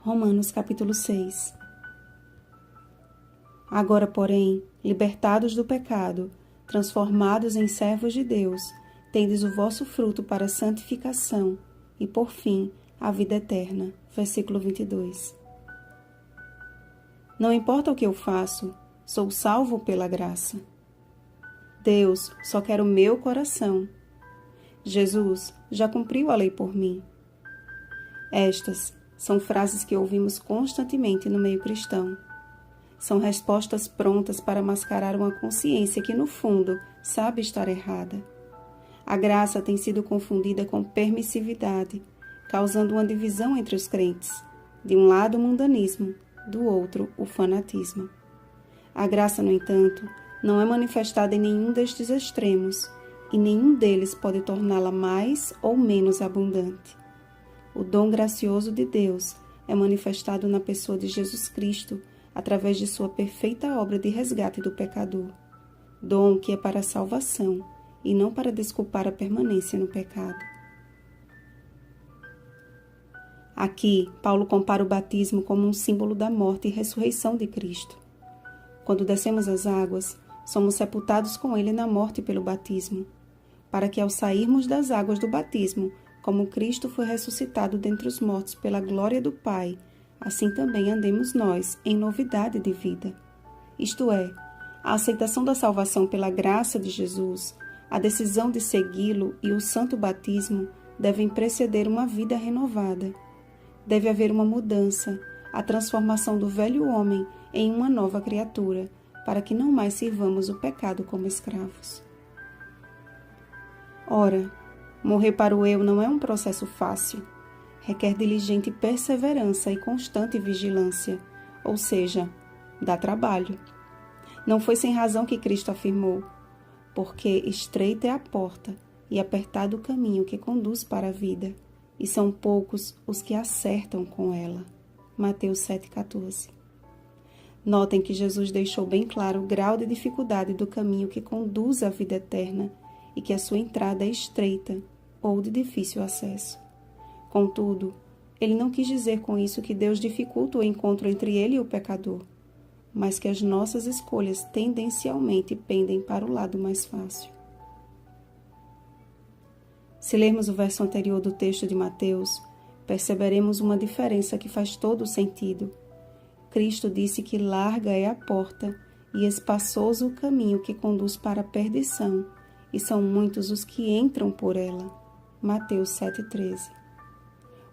Romanos capítulo 6. Agora, porém, libertados do pecado, transformados em servos de Deus, tendes o vosso fruto para a santificação e, por fim, a vida eterna. Versículo 22. Não importa o que eu faço, sou salvo pela graça. Deus só quer o meu coração. Jesus já cumpriu a lei por mim. Estas são frases que ouvimos constantemente no meio cristão. São respostas prontas para mascarar uma consciência que, no fundo, sabe estar errada. A graça tem sido confundida com permissividade, causando uma divisão entre os crentes. De um lado, o mundanismo, do outro, o fanatismo. A graça, no entanto, não é manifestada em nenhum destes extremos, e nenhum deles pode torná-la mais ou menos abundante. O dom gracioso de Deus é manifestado na pessoa de Jesus Cristo, através de sua perfeita obra de resgate do pecador. Dom que é para a salvação e não para desculpar a permanência no pecado. Aqui, Paulo compara o batismo como um símbolo da morte e ressurreição de Cristo. Quando descemos as águas, somos sepultados com ele na morte pelo batismo, para que ao sairmos das águas do batismo, como Cristo foi ressuscitado dentre os mortos pela glória do Pai, assim também andemos nós em novidade de vida. Isto é, a aceitação da salvação pela graça de Jesus, a decisão de segui-lo e o santo batismo devem preceder uma vida renovada. Deve haver uma mudança, a transformação do velho homem em uma nova criatura, para que não mais sirvamos o pecado como escravos. Ora, morrer para o eu não é um processo fácil. Requer diligente perseverança e constante vigilância, ou seja, dá trabalho. Não foi sem razão que Cristo afirmou, porque estreita é a porta e apertado o caminho que conduz para a vida, e são poucos os que acertam com ela. Mateus 7,14. Notem que Jesus deixou bem claro o grau de dificuldade do caminho que conduz à vida eterna e que a sua entrada é estreita ou de difícil acesso. Contudo, ele não quis dizer com isso que Deus dificulta o encontro entre ele e o pecador, mas que as nossas escolhas tendencialmente pendem para o lado mais fácil. Se lermos o verso anterior do texto de Mateus, perceberemos uma diferença que faz todo o sentido. Cristo disse que larga é a porta e espaçoso o caminho que conduz para a perdição, e são muitos os que entram por ela. Mateus 7,13.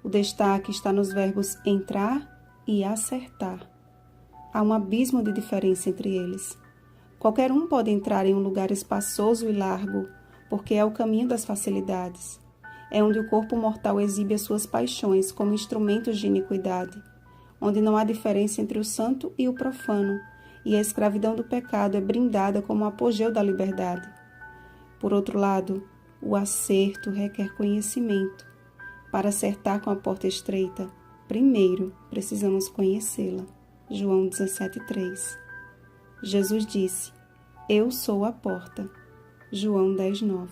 O destaque está nos verbos entrar e acertar. Há um abismo de diferença entre eles. Qualquer um pode entrar em um lugar espaçoso e largo, porque é o caminho das facilidades. É onde o corpo mortal exibe as suas paixões como instrumentos de iniquidade, onde não há diferença entre o santo e o profano, e a escravidão do pecado é brindada como o apogeu da liberdade. Por outro lado, o acerto requer conhecimento. Para acertar com a porta estreita, primeiro precisamos conhecê-la. João 17,3. Jesus disse: Eu sou a porta. João 10,9.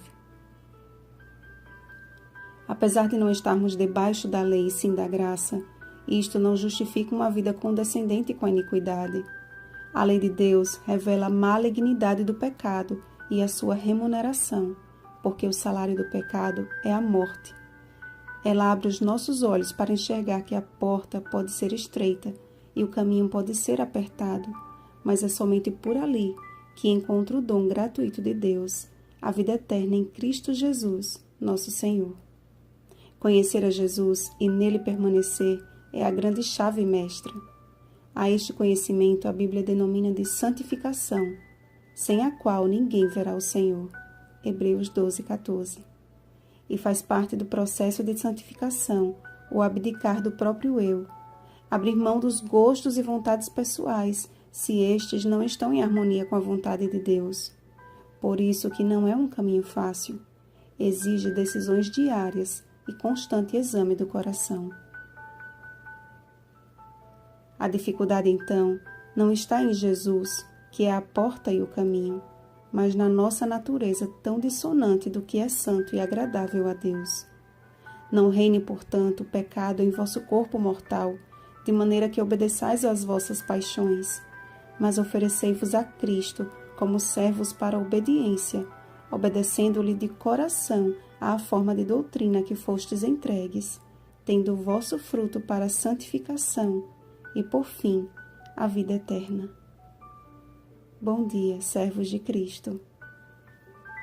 Apesar de não estarmos debaixo da lei e sim da graça, isto não justifica uma vida condescendente com a iniquidade. A lei de Deus revela a malignidade do pecado e a sua remuneração, porque o salário do pecado é a morte. Ela abre os nossos olhos para enxergar que a porta pode ser estreita e o caminho pode ser apertado, mas é somente por ali que encontra o dom gratuito de Deus, a vida eterna em Cristo Jesus, nosso Senhor. Conhecer a Jesus e nele permanecer é a grande chave mestra. A este conhecimento a Bíblia denomina de santificação, sem a qual ninguém verá o Senhor. Hebreus 12,14. E faz parte do processo de santificação o abdicar do próprio eu, abrir mão dos gostos e vontades pessoais, se estes não estão em harmonia com a vontade de Deus. Por isso que não é um caminho fácil, exige decisões diárias e constante exame do coração. A dificuldade, então, não está em Jesus, que é a porta e o caminho, mas na nossa natureza tão dissonante do que é santo e agradável a Deus. Não reine, portanto, o pecado em vosso corpo mortal, de maneira que obedeçais às vossas paixões, mas oferecei-vos a Cristo como servos para a obediência, obedecendo-lhe de coração à forma de doutrina que fostes entregues, tendo o vosso fruto para a santificação e, por fim, a vida eterna. Bom dia, servos de Cristo.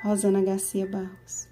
Rosana Garcia Barros.